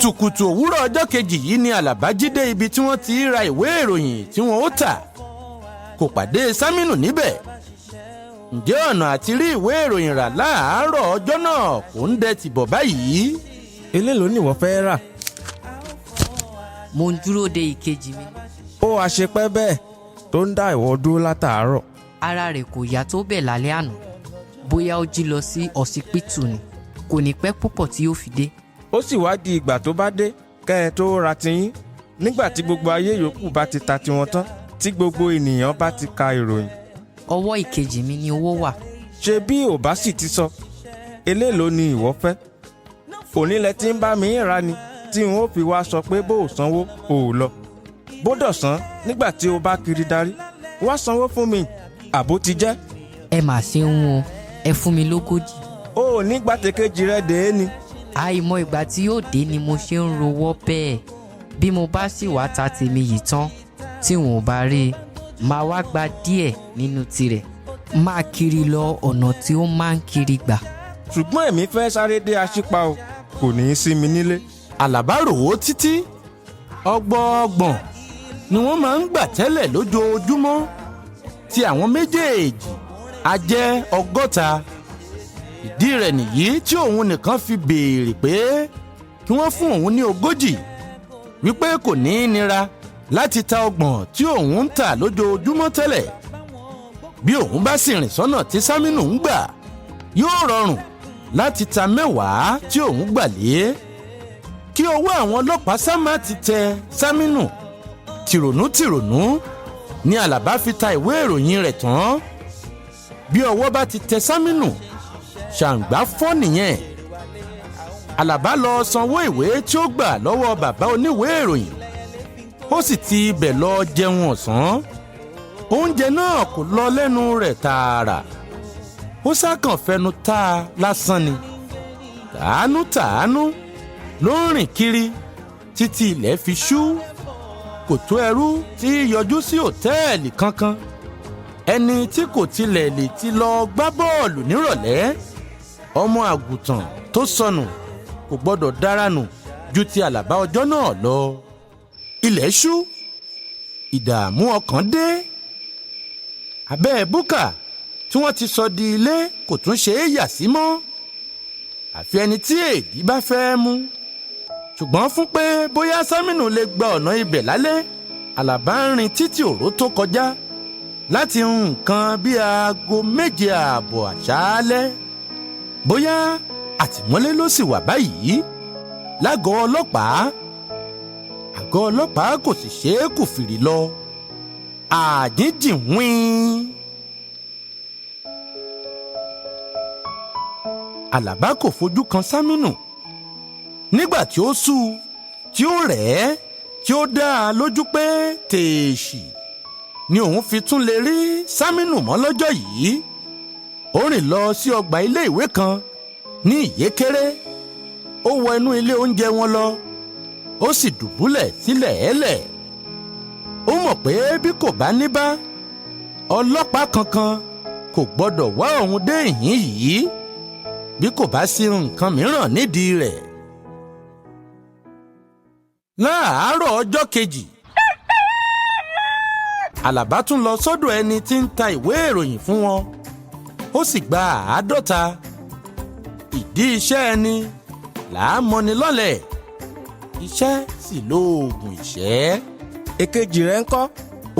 kùtùkùtù òwúrọ̀ ọjọ́ kejì yìí ni Alaba jí dé ibi tí wọ́n ti ra ìwé ìròyìn tí wọ́n ó tà. Kò pàdé Saminu níbẹ̀. Ǹjẹ́ ọ̀nà àti rí ìwé ìròyìn rà láàárọ̀ ọjọ́ náà kò ń dẹ tìbọ̀ báyìí? Eléèló ni ìwọ fẹ́ rà? Mo ń dúró de ìkejì mi. Ó wá ṣe pẹ́ bẹ́ẹ̀ tó ń dá ìwọ dúró látàárọ̀. Ara rẹ̀ kò yá tó bẹ́ẹ̀ lálẹ́ àná. Bóyá ó jí lọ sí ọsibítù ni. Kò ní pẹ́ púpọ̀ tí yóò fi dé. Ó sì wá di ìgbà tó bá dé kẹ́ ẹ tó ra tiyín. Nígbà tí gbogbo ayé yòókù bá ti ta tiwọn tán, tí gbogbo ènìyàn bá ti ka ìròyìn. Ọwọ́ ìkejì mi ni owó wà. Ṣé bí ò bá sì ti sọ, eléèló ni ìwọ fẹ́? Onílẹ̀ tí ń bá mi rà ni tí n ó fi wá sọ pé bó ò sanwó ò lọ. Bódò san nígbà tí o bá kiri darí, wá sanwó fún mi, àbó ti jẹ́. Ẹ mà ṣeun o, ẹ fún mi lógójì. O ò ní gbàtẹ́kejì rẹ dé ni. Àìmọ̀ ìgbà tí yóò dé ni mo ṣe ń rowọ́ bẹ́ẹ̀. Bí mo bá sì wá ta tèmi yìí tán, tí wọn ò bá rí i, máa wá gba díẹ̀ nínú tirẹ̀. Máa kiri lọ ọ̀nà tí ó máa ń kiri gbà. Ṣùgbọ́n èmi fẹ́ sáré dé Aṣípa o, kò ní í sí mi nílé. Alaba rò ó títí. Ọgbọọgbọ̀n ni wọ́n máa ń gbà tẹ́lẹ̀ lójoojúmọ́. Tí àwọn méjèèjì á jẹ́ 60. Ìdí rẹ̀ nìyí tí òun nìkan fi béèrè pé kí wọ́n fún òun ní 40, wípé kò ní í nira láti ta 30 tí òun ń tà lójoojúmọ́ tẹ́lẹ̀. Bí òun bá sì rìn sọ́nà tí Saminu ń gbà, yóò rọrùn láti ta 10 tí òun gbà lé. Kí owó àwọn ọlọ́pàá sá má ti tẹ Saminu. Tìrònú ni Alaba fi ta ìwé ìròyìn rẹ̀ tán. Bí ọwọ́ bá ti tẹ Saminu, ṣàǹgbá fọ́ nìyẹn. Alaba lọ sanwó ìwé tí ó gbà lọ́wọ́ bàbá oníwèé ìròyìn. Ó sì ti ibẹ̀ lọ jẹun ọ̀sán. Oúnjẹ náà kò lọ lẹ́nu rẹ̀ tààrà. Ó sákàn fẹnu tá a lásán ni. Tàánú ló ń rìn kiri títí ilẹ̀ fi ṣú. Kò tó ẹrú tí yọjú sí òtẹ́ẹ̀lì kankan. Ẹni tí kò tilẹ̀ lè ti lọ gbá bọ́ọ̀lù nírọ̀lẹ́. Ọmọ àgùntàn tó sọnù kò gbọ́dọ̀ dára nù ju ti Alaba ọjọ́ náà lọ. Ilẹ̀ ṣú. Ìdààmú ọkàn dé. Abẹ́ búkà tí wọ́n ti sọ di ilé kò tún ṣe é yà sí mọ́. Àfi ẹni tí èdí bá fẹ́ mú. Ṣùgbọ́n fún pé bóyá Saminu lè gba ọ̀nà ibẹ̀ lálẹ́, Alaba ń rin títí òró tó kọjá láti nǹkan bí aago 7:30 àṣálẹ́. Bóyá àtìmọ́lé ló sì wà báyìí lágọ̀ọ́ ọlọ́pàá. Àgọ́ ọlọ́pàá kò sì ṣe é kù fìrì lọ. Àjíǹjìn wín. Alaba kò fojú kan Saminu. Nígbà tí ó sú, tí ó rẹ̀ ẹ́, tí ó dá a lójú pé tèèṣì ni òun fi tún lè rí Saminu mọ́ lọ́jọ́ yìí. Ó rìn lọ sí ọgbà ilé ìwé kan ní Ìyékéré. Ó wọ inú ilé oúnjẹ wọn lọ. Ó sì dùbúlẹ̀ sílẹ̀ ẹ̀lẹ̀. Ó mọ̀ pé bí kò bá ní bá, ọlọ́pàá kankan kò gbọ́dọ̀ wá òun dé ìhín yìí bí kò bá sí nǹkan mìíràn nídìí rẹ̀. Láàárọ̀ ọjọ́ kejì, Alaba tún lọ sọ́dọ̀ ẹni tí ń ta ìwé ìròyìn fún wọn. Ó sì gba 50. Ìdí iṣẹ́ ẹni làá mọni lọ́lẹ̀. Iṣẹ́ sì lóògùn ìṣẹ́. Èkejì rẹ ńkọ́?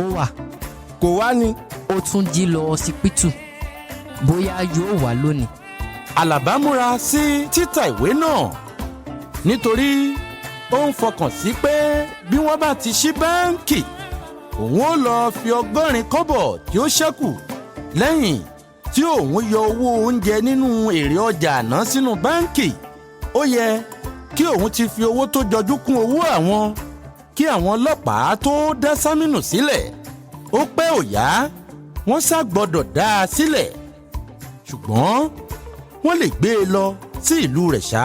Ó wà. Kò wá ni. Ó tún jí lọ ọsibítù. Bóyá yóò wá lónìí. Alaba múra sí títà ìwé náà nítorí ó ń fọkàn sí pé bí wọ́n bá ti ṣí báńkì, òun ó lọ fi 80 kọ́bọ̀ tí ó ṣẹ́kù lẹ́yìn tí òun yọ owó oúnjẹ nínú èrè ọjà àná sínú báńkì. Ó yẹ kí òun ti fi owó tó jọjú kún owó àwọn kí àwọn ọlọ́pàá tó dá Saminu sílẹ̀. Ó pẹ́ ó yá, wọ́n ṣá gbọ́dọ̀ dá a sílẹ̀. Ṣùgbọ́n wọ́n lè gbé e lọ sí ìlú rẹ̀ ṣá.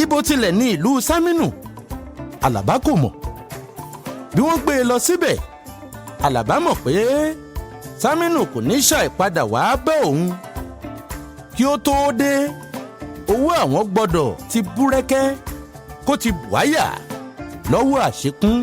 Ibo tilẹ̀ ní ìlú Saminu? Alaba kò mọ̀. Bí wọ́n gbé e lọ síbẹ̀, Alaba mọ̀ pé Saminu kò ní ṣàìpadà wá bá òun. Kí ó tó dé, owó àwọn gbọ́dọ̀ ti búrẹ́kẹ́. kó ti bùháyà lọ́wọ́ àṣekún.